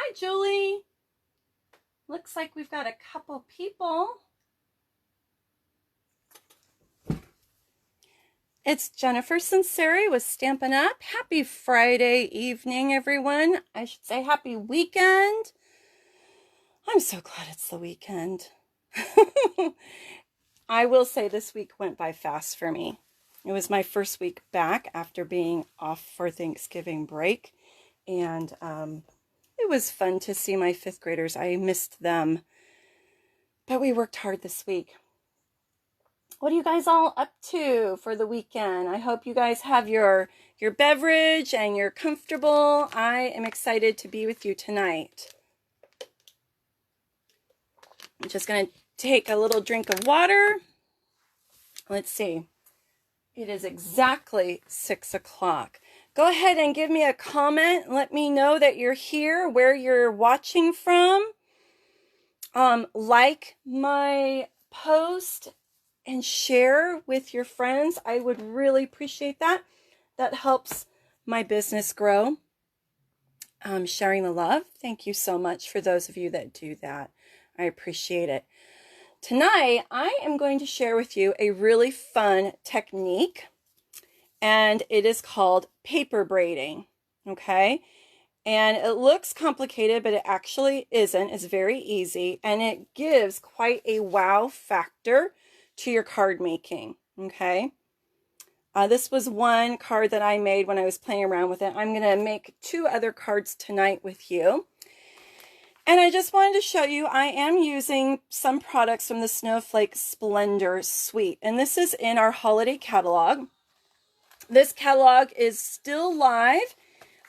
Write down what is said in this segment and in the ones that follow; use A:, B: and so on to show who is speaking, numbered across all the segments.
A: Hi, Julie. Looks like we've got a couple people. It's Jennifer Sinceri with Stampin' Up. Happy Friday evening, everyone. I should say happy weekend. I'm so glad it's the weekend. I will say this week went by fast for me. It was my first week back after being off for Thanksgiving break. And it was fun to see my fifth graders. I missed them. But we worked hard this week. What are you guys all up to for the weekend? I hope you guys have your beverage and you're comfortable. I am excited to be with you tonight. I'm just going to take a little drink of water. Let's see. It is exactly 6 o'clock. Go ahead and give me a comment. Let me know that you're here, where you're watching from. Like my post and share with your friends. I would really appreciate that. That helps my business grow. Sharing the love. Thank you so much for those of you that do that. I appreciate it. Tonight, I am going to share with you a really fun technique, and it is called paper braiding, okay? And it looks complicated, but it actually isn't. It's very easy, and it gives quite a wow factor to your card making, okay? This was one card that I made when I was playing around with it. I'm going to make 2 other cards tonight with you. And I just wanted to show you, I am using some products from the Snowflake Splendor suite. And this is in our holiday catalog. This catalog is still live.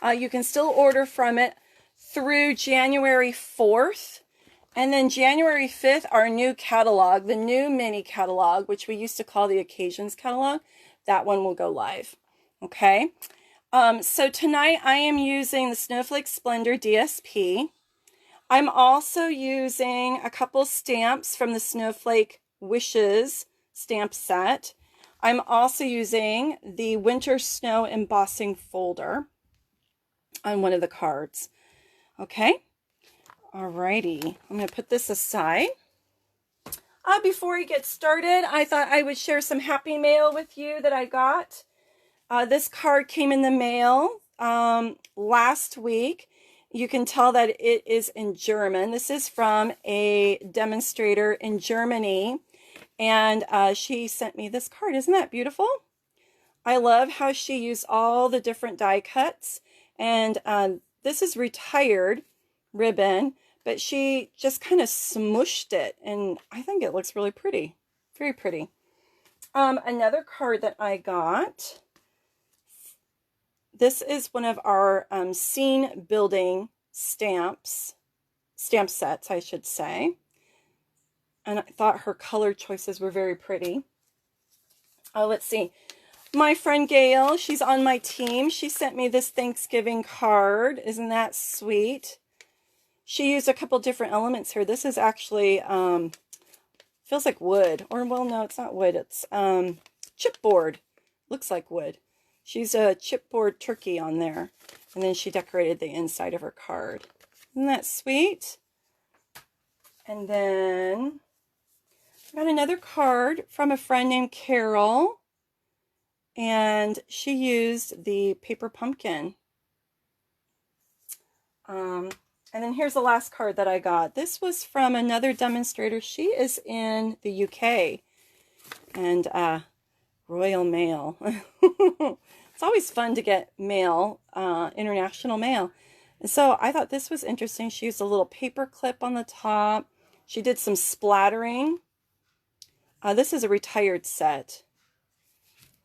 A: You can still order from it through January 4th. And then January 5th, our new catalog, the new mini catalog, which we used to call the Occasions catalog, that one will go live. Okay. So tonight I am using the Snowflake Splendor DSP. I'm also using a couple stamps from the Snowflake Wishes stamp set. I'm also using the Winter Snow embossing folder on one of the cards. Okay. Alrighty. I'm going to put this aside. Before we get started, I thought I would share some happy mail with you that I got. This card came in the mail last week. You can tell that it is in German. This is from a demonstrator in Germany, and she sent me this card. Isn't that beautiful? I love how she used all the different die cuts, and this is retired ribbon, but she just kind of smooshed it, and I think it looks really pretty. Very pretty. Another card that I got. This is one of our scene building stamp sets, I should say. And I thought her color choices were very pretty. Let's see. My friend Gail, she's on my team. She sent me this Thanksgiving card. Isn't that sweet? She used a couple different elements here. This is actually, feels like wood. Or, well, no, it's not wood. It's chipboard. Looks like wood. She's a chipboard turkey on there. And then she decorated the inside of her card. Isn't that sweet? And then I got another card from a friend named Carol. And she used the paper pumpkin. And then here's the last card that I got. This was from another demonstrator. She is in the UK. And Royal Mail. It's always fun to get mail, international mail. And so I thought this was interesting. She used a little paper clip on the top. She did some splattering. This is a retired set.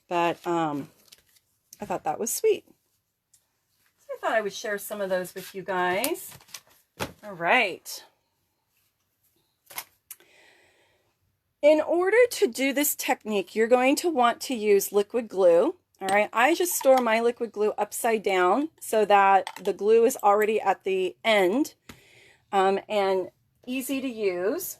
A: But I thought that was sweet. So I thought I would share some of those with you guys. All right. In order to do this technique, you're going to want to use liquid glue. All right, I just store my liquid glue upside down so that the glue is already at the end and easy to use.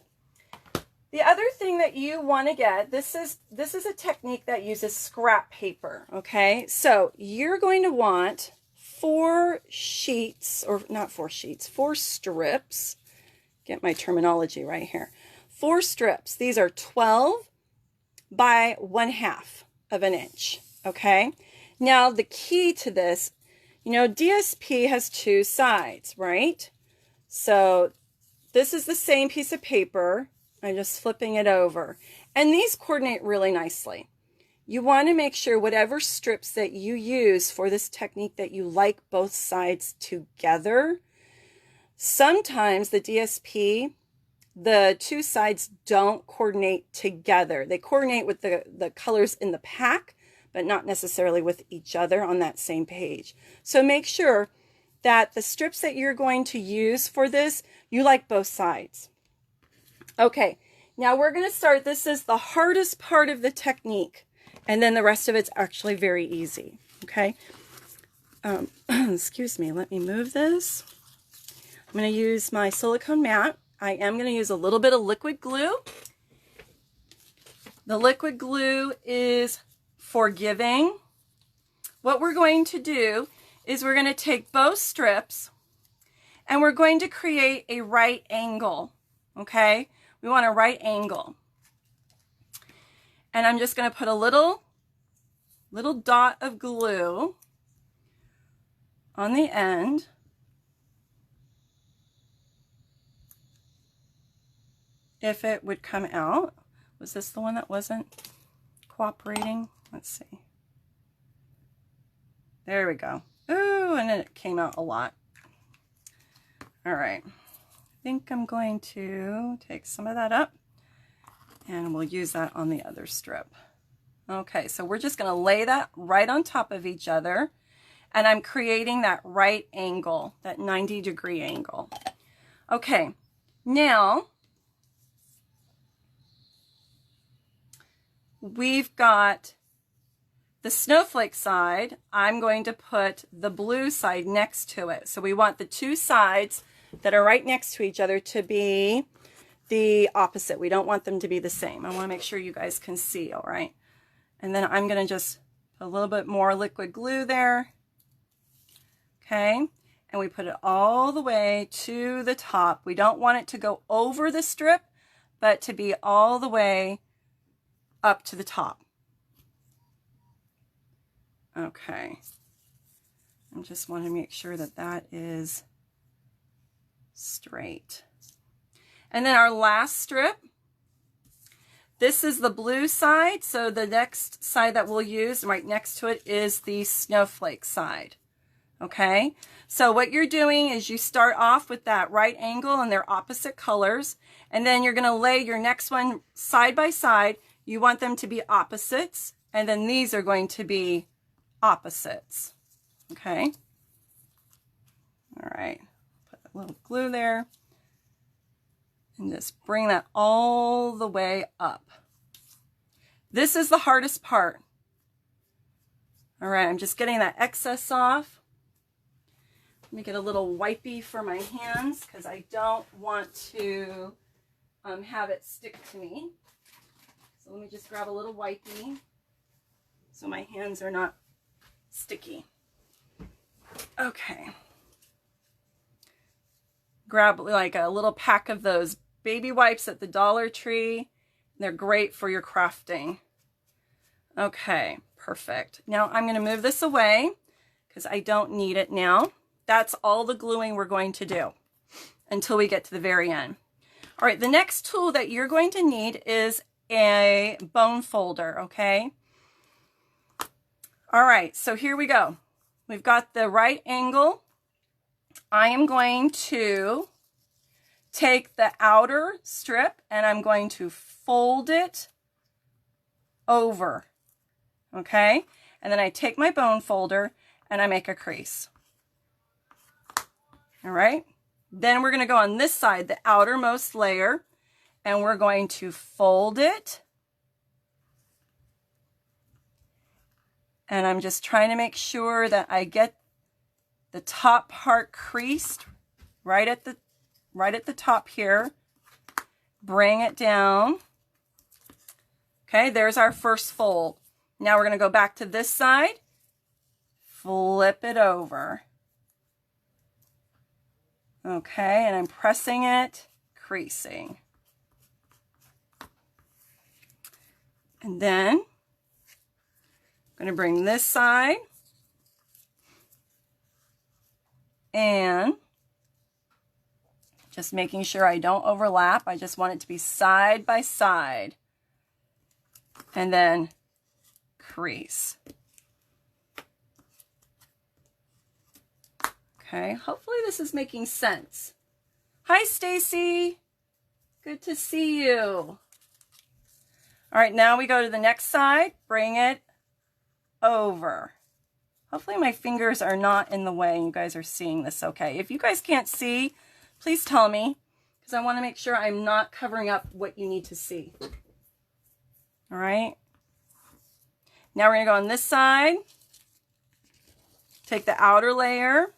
A: The other thing that you want to get, this is a technique that uses scrap paper, okay? So you're going to want 4 sheets, or not 4 sheets, 4 strips. Get my terminology right here. 4 strips. These are 12 by 1/2 of an inch. Okay. Now the key to this, you know, DSP has 2 sides, right? So this is the same piece of paper. I'm just flipping it over. And these coordinate really nicely. You want to make sure whatever strips that you use for this technique that you like both sides together. Sometimes the DSP, the 2 sides don't coordinate together. They coordinate with the colors in the pack, but not necessarily with each other on that same page. So make sure that the strips that you're going to use for this, you like both sides. Okay, now we're going to start. This is the hardest part of the technique, and then the rest of it's actually very easy. Okay, excuse me, let me move this. I'm going to use my silicone mat. I am going to use a little bit of liquid glue. The liquid glue is forgiving. What we're going to do is we're going to take both strips and we're going to create a right angle. Okay, we want a right angle. And I'm just going to put a little dot of glue on the end. If it would come out. Was this the one that wasn't cooperating? Let's see. There we go. Ooh, and then it came out a lot. All right. I think I'm going to take some of that up and we'll use that on the other strip. Okay, so we're just going to lay that right on top of each other, and I'm creating that right angle, that 90-degree angle. Okay, now we've got the snowflake side. I'm going to put the blue side next to it. So we want the 2 sides that are right next to each other to be the opposite. We don't want them to be the same. I want to make sure you guys can see, all right? And then I'm going to just put a little bit more liquid glue there. Okay, and we put it all the way to the top. We don't want it to go over the strip, but to be all the way up to the top. Okay, I just want to make sure that that is straight. And then our last strip, this is the blue side, so the next side that we'll use right next to it is the snowflake side. Okay, so what you're doing is you start off with that right angle and they're opposite colors, and then you're going to lay your next one side by side. You want them to be opposites, and then these are going to be opposites. Okay, all right, put a little glue there and just bring that all the way up. This is the hardest part. All right, I'm just getting that excess off. Let me get a little wipey for my hands because I don't want to have it stick to me. So let me just grab a little wipey so my hands are not sticky. Okay. Grab like a little pack of those baby wipes at the Dollar Tree. They're great for your crafting. Okay, perfect. Now I'm going to move this away because I don't need it now. That's all the gluing we're going to do until we get to the very end. All right, the next tool that you're going to need is a bone folder, okay? All right, so here we go. We've got the right angle. I am going to take the outer strip and I'm going to fold it over, okay? And then I take my bone folder and I make a crease. All right, then we're going to go on this side, the outermost layer, and we're going to fold it. And I'm just trying to make sure that I get the top part creased right at the top here. Bring it down. Okay, there's our first fold. Now we're going to go back to this side, flip it over. Okay, and I'm pressing it, creasing. And then I'm going to bring this side and just making sure I don't overlap. I just want it to be side by side. And then crease. Okay, hopefully this is making sense. Hi, Stacy. Good to see you. All right, now we go to the next side. Bring it over. Hopefully my fingers are not in the way and you guys are seeing this okay. If you guys can't see, please tell me because I want to make sure I'm not covering up what you need to see. All right. Now we're going to go on this side. Take the outer layer.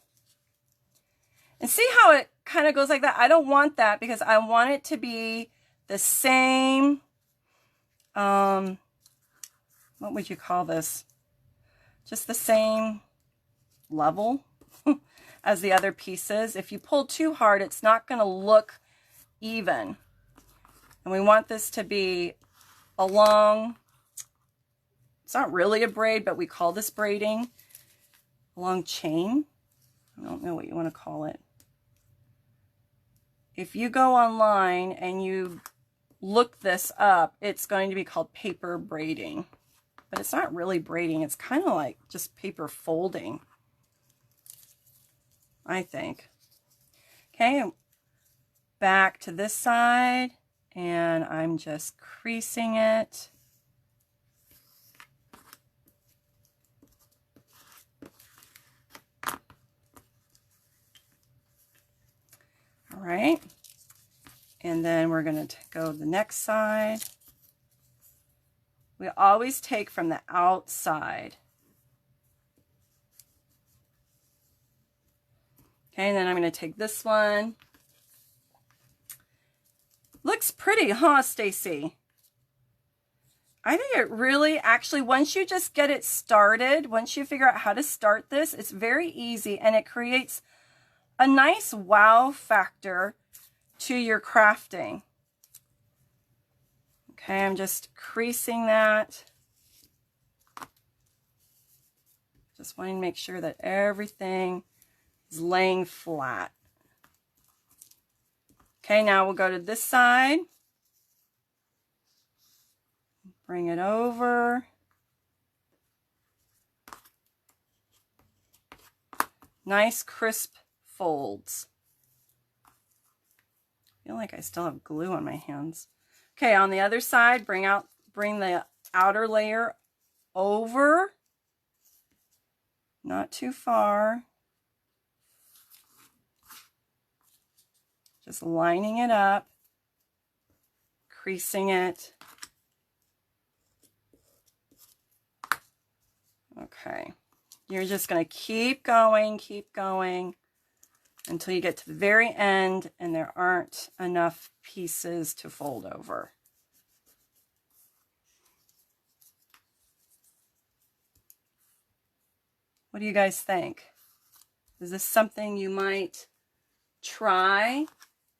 A: And see how it kind of goes like that? I don't want that because I want it to be the same, what would you call this? Just the same level as the other pieces. If you pull too hard, it's not going to look even. And we want this to be along, it's not really a braid, but we call this braiding, along chain. I don't know what you want to call it. If you go online and you look this up, it's going to be called paper braiding. But it's not really braiding. It's kind of like just paper folding, I think. Okay, back to this side, and I'm just creasing it. All right, and then we're going to go to the next side. We always take from the outside. Okay, and then I'm going to take this one. Looks pretty, huh, Stacy? I think it really, actually, once you just get it started, once you figure out how to start this, it's very easy and it creates a nice wow factor to your crafting. Okay, I'm just creasing that. Just wanting to make sure that everything is laying flat. Okay, now we'll go to this side. Bring it over. Nice crisp folds. I feel like I still have glue on my hands. Okay, on the other side, bring the outer layer over. Not too far. Just lining it up, creasing it. Okay, you're just going to keep going until you get to the very end and there aren't enough pieces to fold over. What do you guys think? Is this something you might try?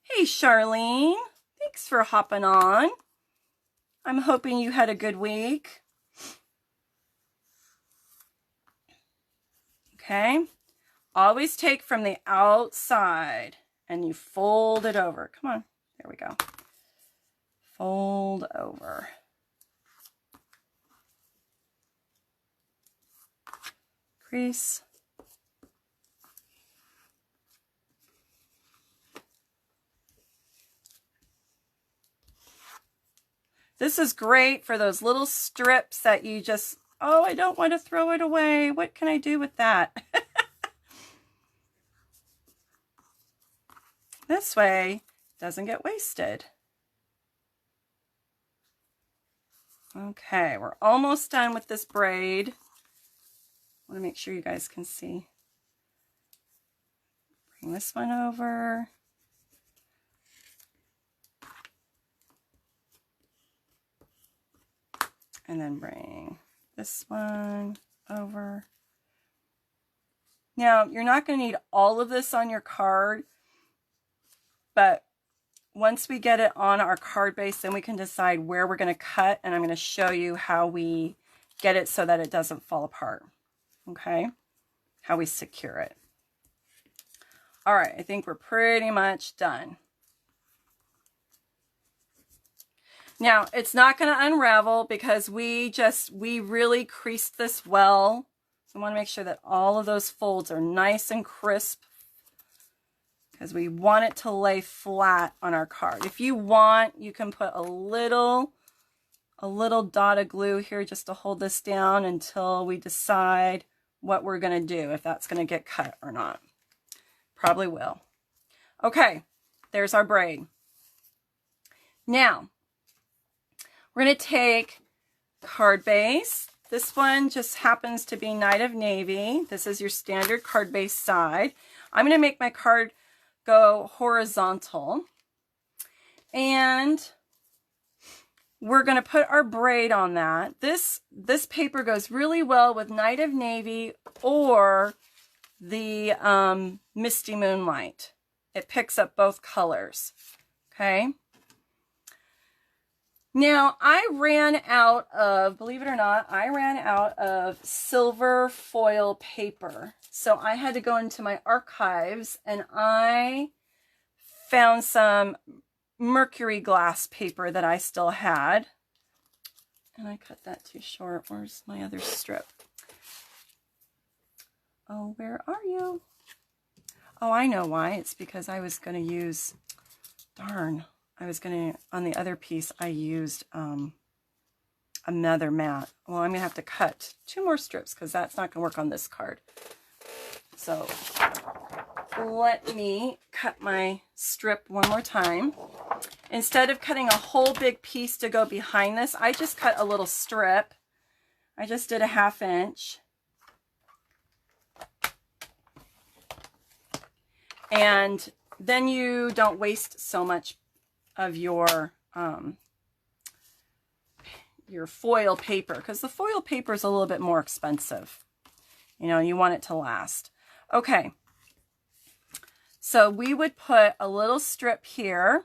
A: Hey, Charlene, thanks for hopping on. I'm hoping you had a good week. Okay, always take from the outside and you fold it over. Come on, there we go. Fold over. Crease. This is great for those little strips that you just, oh, I don't want to throw it away. What can I do with that? This way, it doesn't get wasted. Okay, we're almost done with this braid. I want to make sure you guys can see. Bring this one over. And then bring this one over. Now, you're not going to need all of this on your card, but once we get it on our card base, then we can decide where we're going to cut, and I'm going to show you how we get it so that it doesn't fall apart, okay? How we secure it. All right, I think we're pretty much done. Now, it's not going to unravel because we really creased this well. So I want to make sure that all of those folds are nice and crisp, because we want it to lay flat on our card. If you want, you can put a little dot of glue here just to hold this down until we decide what we're going to do, if that's going to get cut or not. Probably will. Okay, there's our braid. Now, we're going to take card base. This one just happens to be Night of Navy. This is your standard card base side. I'm going to make my card go horizontal, and we're going to put our braid on that. This paper goes really well with Night of Navy or the Misty Moonlight. It picks up both colors. Okay. Now, I ran out of, believe it or not, I ran out of silver foil paper. So I had to go into my archives, and I found some mercury glass paper that I still had. And I cut that too short. Where's my other strip? Oh, where are you? Oh, I know why. It's because I was going to use, darn, I was going to, on the other piece, I used another mat. Well, I'm going to have to cut 2 more strips because that's not going to work on this card. So let me cut my strip one more time. Instead of cutting a whole big piece to go behind this, I just cut a little strip. I just did a 1/2 inch. And then you don't waste so much of your foil paper, because the foil paper is a little bit more expensive. You know, you want it to last. Okay, so we would put a little strip here,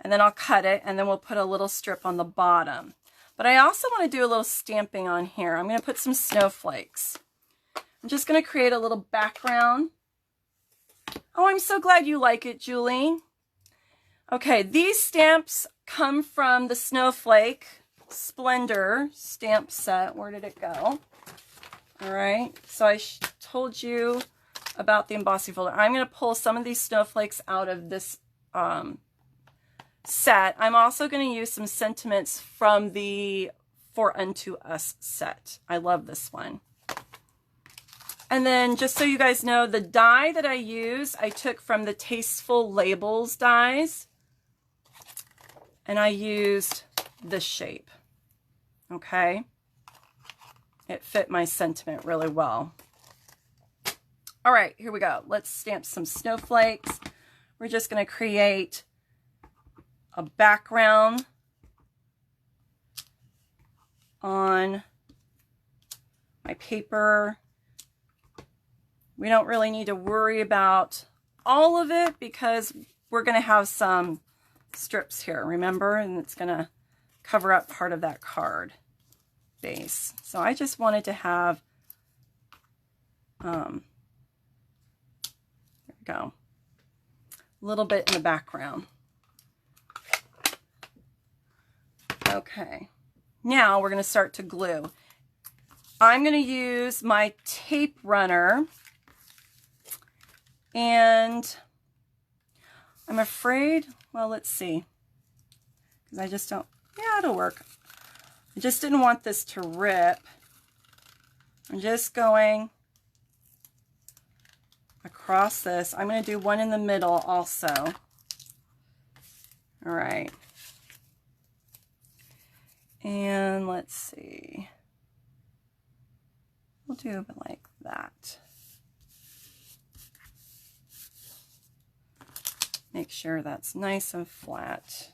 A: and then I'll cut it, and then we'll put a little strip on the bottom. But I also want to do a little stamping on here. I'm going to put some snowflakes. I'm just going to create a little background. Oh, I'm so glad you like it, Julie. Okay, these stamps come from the Snowflake Splendor stamp set. Where did it go? All right, so I told you about the embossing folder. I'm going to pull some of these snowflakes out of this set. I'm also going to use some sentiments from the For Unto Us set. I love this one. And then, just so you guys know, the die that I use, I took from the Tasteful Labels dies. And I used this shape. Okay? It fit my sentiment really well. All right, here we go. Let's stamp some snowflakes. We're just going to create a background on my paper. We don't really need to worry about all of it because we're going to have some strips here, remember? And it's going to cover up part of that card base. So I just wanted to have, there we go, a little bit in the background. Okay, now we're going to start to glue. I'm going to use my tape runner, and I'm afraid, well, let's see, because I just don't, yeah, it'll work. I just didn't want this to rip. I'm just going across this. I'm going to do one in the middle also. All right. And let's see. We'll do it like that. Make sure that's nice and flat.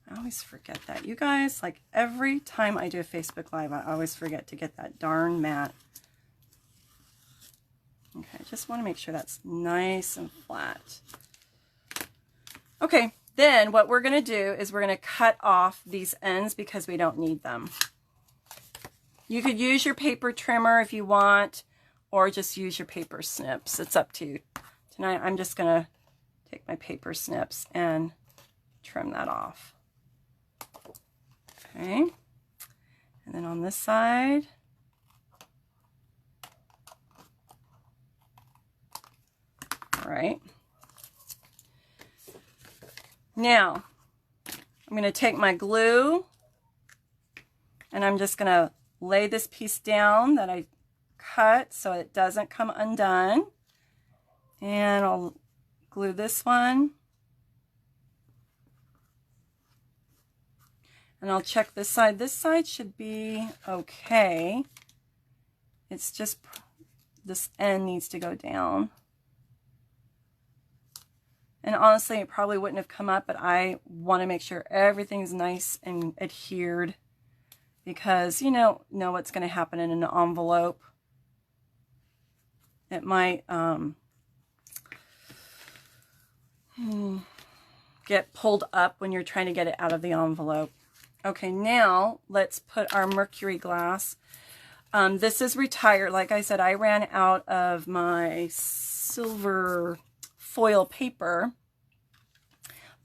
A: I always forget that. You guys, like every time I do a Facebook Live, I always forget to get that darn mat. Okay, I just want to make sure that's nice and flat. Okay, then what we're going to do is we're going to cut off these ends because we don't need them. You could use your paper trimmer if you want, or just use your paper snips. It's up to you. Tonight I'm just going to take my paper snips and trim that off. Okay, and then on this side, all right. Now, I'm going to take my glue and I'm just going to lay this piece down that I cut so it doesn't come undone. And I'll glue this one. And I'll check this side. This side should be okay. It's just this end needs to go down. And honestly, it probably wouldn't have come up, but I want to make sure everything's nice and adhered because you know what's going to happen in an envelope. It might get pulled up when you're trying to get it out of the envelope. Okay, now let's put our mercury glass. This is retired. Like I said, I ran out of my silver foil paper,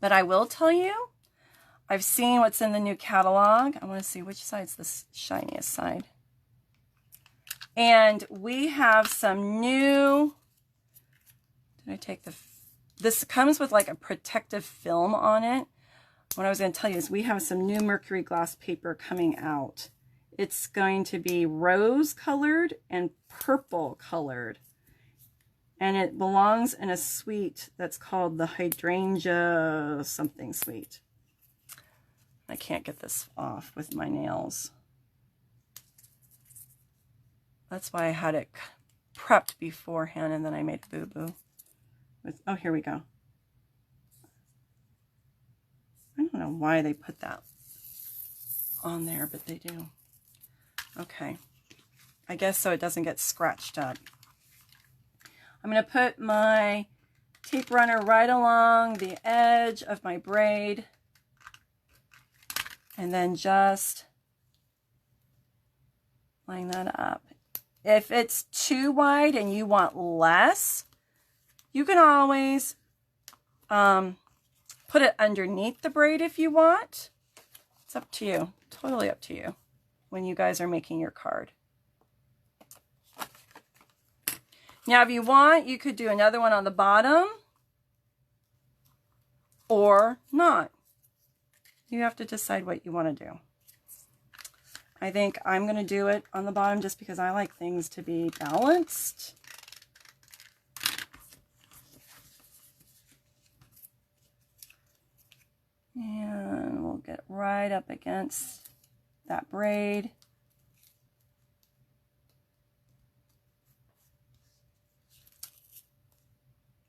A: but I will tell you, I've seen what's in the new catalog. I want to see which side's the shiniest side. And we have some new, did I take this comes with like a protective film on it. What I was going to tell you is we have some new mercury glass paper coming out. It's going to be rose colored and purple colored. And it belongs in a suite that's called the hydrangea something suite. I can't get this off with my nails. That's why I had it prepped beforehand and then I made boo-boo. Oh, here we go. I don't know why they put that on there, but they do. Okay. I guess so it doesn't get scratched up. I'm going to put my tape runner right along the edge of my braid and then just line that up. If it's too wide and you want less, you can always put it underneath the braid if you want. It's up to you, totally up to you when you guys are making your card. Now, if you want, you could do another one on the bottom or not. You have to decide what you want to do. I think I'm going to do it on the bottom just because I like things to be balanced. And we'll get right up against that braid.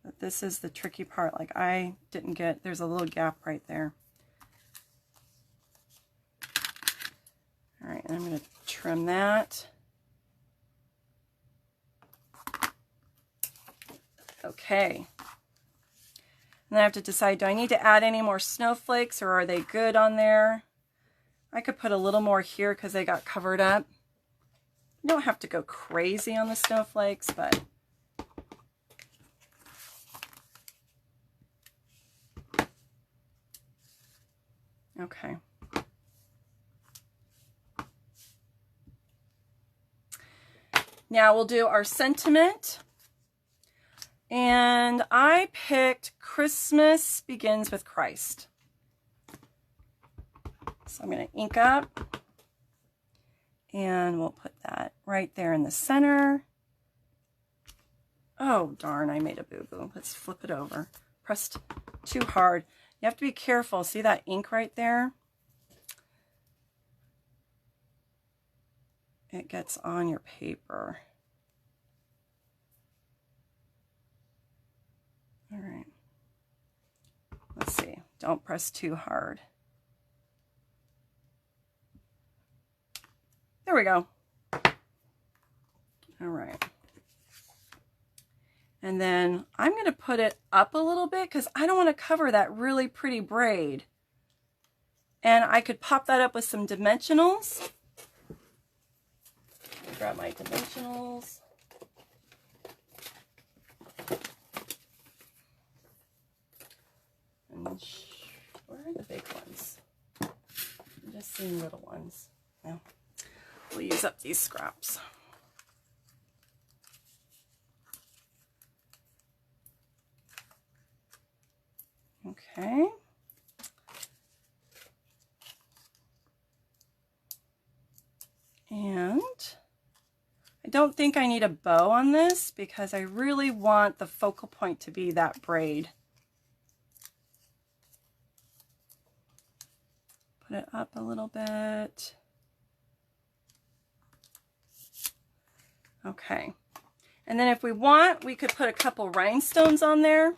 A: But this is the tricky part. Like I didn't get, there's a little gap right there. All right, and I'm going to trim that. Okay. And then I have to decide, do I need to add any more snowflakes or are they good on there? I could put a little more here because they got covered up. You don't have to go crazy on the snowflakes, but okay. Now we'll do our sentiment. And I picked Christmas Begins with Christ. So I'm going to ink up. And we'll put that right there in the center. Oh, darn, I made a boo-boo. Let's flip it over. Pressed too hard. You have to be careful. See that ink right there? It gets on your paper. All right. Let's see. Don't press too hard. There we go. All right. And then I'm going to put it up a little bit because I don't want to cover that really pretty braid. And I could pop that up with some dimensionals. Grab my dimensionals. And where are the big ones? I'm just seeing little ones. Now, we'll use up these scraps. Okay. And I don't think I need a bow on this because I really want the focal point to be that braid. Put it up a little bit. Okay. And then if we want, we could put a couple rhinestones on there.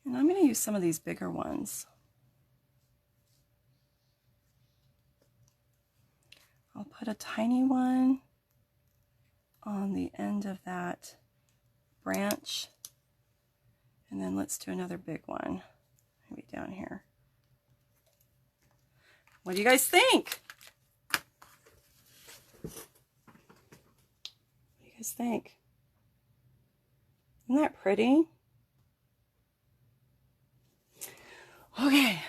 A: And I'm going to use some of these bigger ones. I'll put a tiny one on the end of that branch. And then let's do another big one, maybe down here. What do you guys think? What do you guys think? Isn't that pretty? Okay,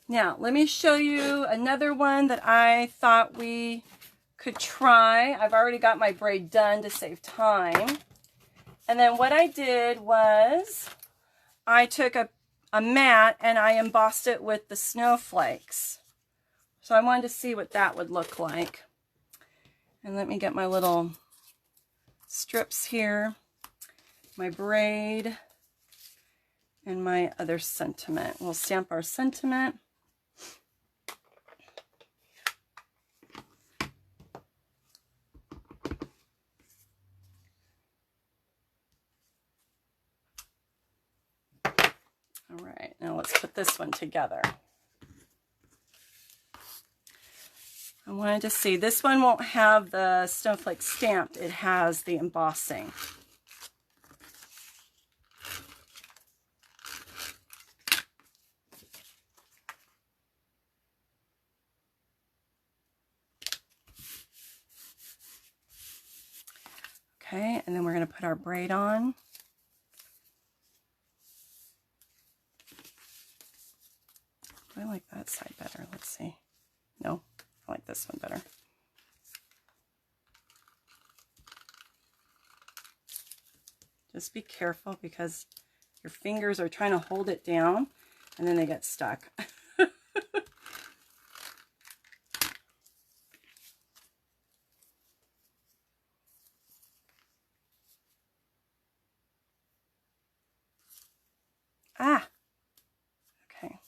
A: now let me show you another one that I thought we could try. I've already got my braid done to save time. And then what I did was I took a mat and I embossed it with the snowflakes. So I wanted to see what that would look like. And let me get my little strips here, my braid, and my other sentiment. We'll stamp our sentiment. All right, now let's put this one together. I wanted to see, this one won't have the snowflake stamped, it has the embossing. Okay, and then we're going to put our braid on. I like that side better. Let's see. No, I like this one better. Just be careful because your fingers are trying to hold it down and then they get stuck. Ah, okay.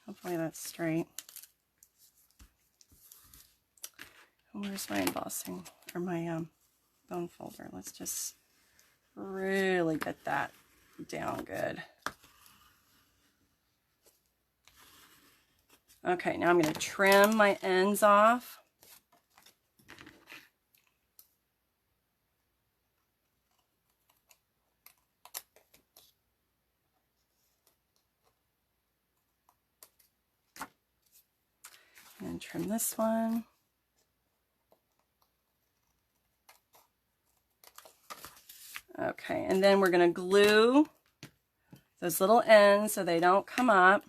A: Hopefully that's straight. Where's my embossing or my bone folder? Let's just really get that down good. Okay, now I'm going to trim my ends off. And trim this one. Okay, and then we're going to glue those little ends so they don't come up.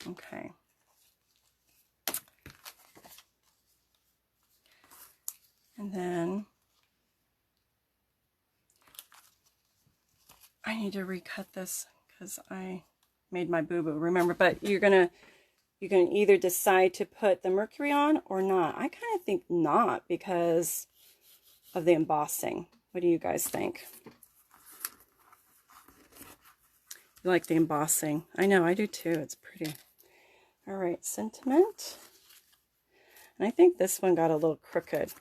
A: Okay. And then I need to recut this because I made my boo-boo, remember, but you can either decide to put the mercury on or not. I kind of think not because of the embossing. What do you guys think? You like the embossing. I know, I do too. It's pretty. All right, sentiment. And I think this one got a little crooked.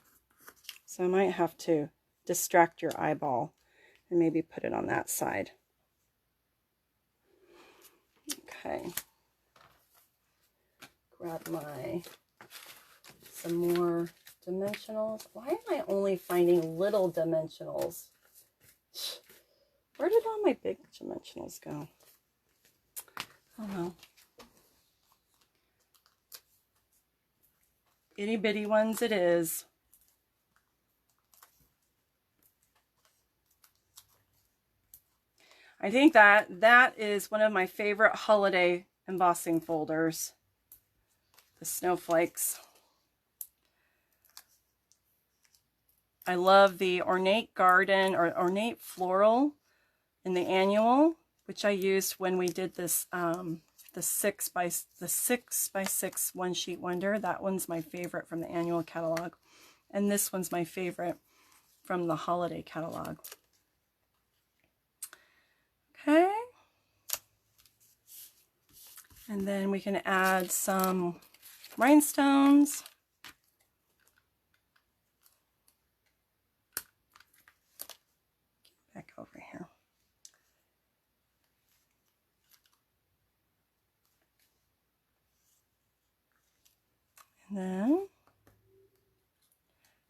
A: So I might have to distract your eyeball and maybe put it on that side. Okay. Grab some more dimensionals. Why am I only finding little dimensionals? Where did all my big dimensionals go? Oh well. Itty bitty ones it is. I think that is one of my favorite holiday embossing folders. The snowflakes. I love the ornate garden or ornate floral in the annual, which I used when we did this the 6 by 6 one sheet wonder. That one's my favorite from the annual catalog, and this one's my favorite from the holiday catalog. Okay, and then we can add some rhinestones. Back over here. And then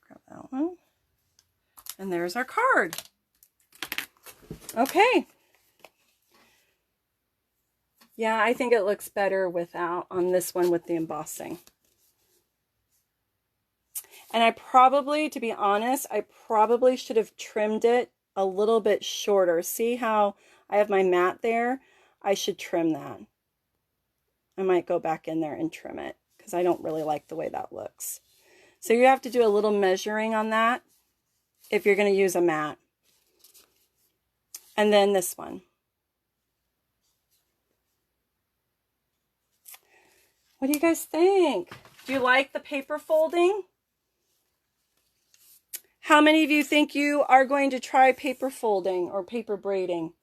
A: grab that one. And there's our card. Okay. Yeah, I think it looks better without on this one with the embossing. And I probably, to be honest, I probably should have trimmed it a little bit shorter. See how I have my mat there? I should trim that. I might go back in there and trim it because I don't really like the way that looks. So you have to do a little measuring on that if you're going to use a mat. And then this one. What do you guys think? Do you like the paper folding? How many of you think you are going to try paper folding or paper braiding?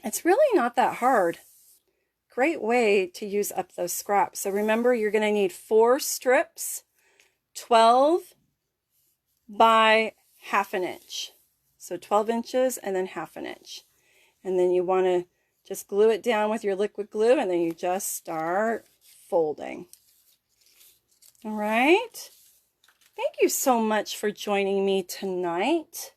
A: It's really not that hard. Great way to use up those scraps. So remember, you're going to need 4 strips, 12 by ½ inch. So 12 inches and then ½ inch. And then you want to just glue it down with your liquid glue, and then you just start folding. All right. Thank you so much for joining me tonight.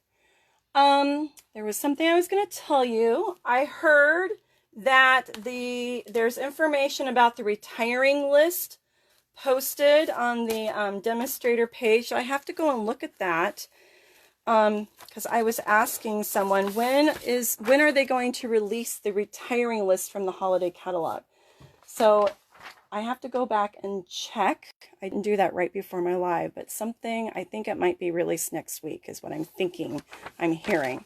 A: There was something I was going to tell you. I heard that there's information about the retiring list posted on the demonstrator page. I have to go and look at that. Because I was asking someone, when are they going to release the retiring list from the holiday catalog? So I have to go back and check. I didn't do that right before my live, but something, I think it might be released next week is what I'm thinking, I'm hearing.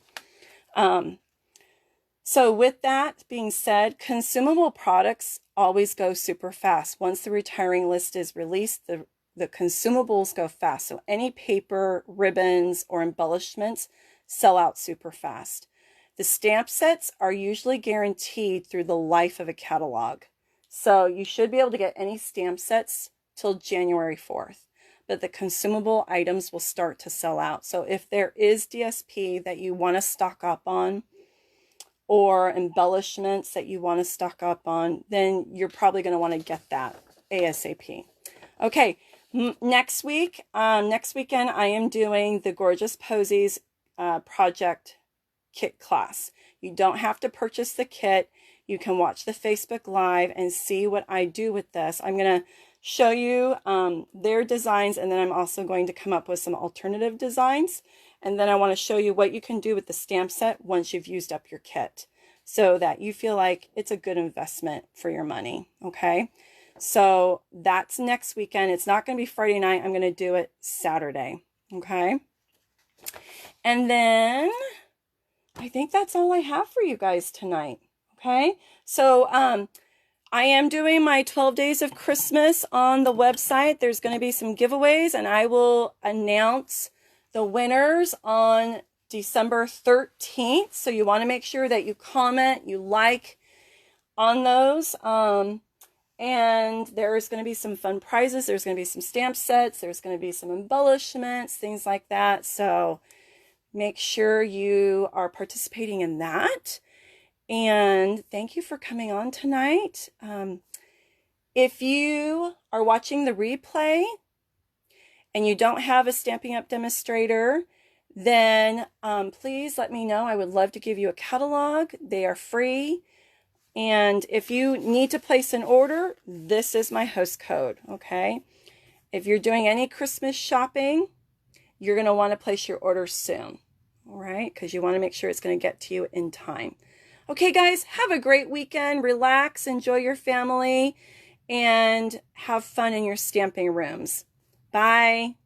A: So with that being said, consumable products always go super fast. Once the retiring list is released, the consumables go fast. So any paper, ribbons, or embellishments sell out super fast. The stamp sets are usually guaranteed through the life of a catalog. So you should be able to get any stamp sets till January 4th. But the consumable items will start to sell out. So if there is DSP that you want to stock up on, or embellishments that you want to stock up on, then you're probably going to want to get that ASAP. Okay. Next weekend, I am doing the Gorgeous Posies project kit class. You don't have to purchase the kit. You can watch the Facebook Live and see what I do with this. I'm going to show you their designs, and then I'm also going to come up with some alternative designs. And then I want to show you what you can do with the stamp set once you've used up your kit, so that you feel like it's a good investment for your money. Okay. So that's next weekend. It's not going to be Friday night. I'm going to do it Saturday. Okay. And then I think that's all I have for you guys tonight. Okay. So, I am doing my 12 days of Christmas on the website. There's going to be some giveaways, and I will announce the winners on December 13th. So you want to make sure that you comment, you like on those. And there's going to be some fun prizes. There's going to be some stamp sets. There's going to be some embellishments, things like that. So make sure you are participating in that. And thank you for coming on tonight. If you are watching the replay and you don't have a Stampin' Up! Demonstrator, then please let me know. I would love to give you a catalog. They are free. And if you need to place an order, this is my host code, okay? If you're doing any Christmas shopping, you're going to want to place your order soon, all right? Because you want to make sure it's going to get to you in time. Okay, guys, have a great weekend. Relax, enjoy your family, and have fun in your stamping rooms. Bye.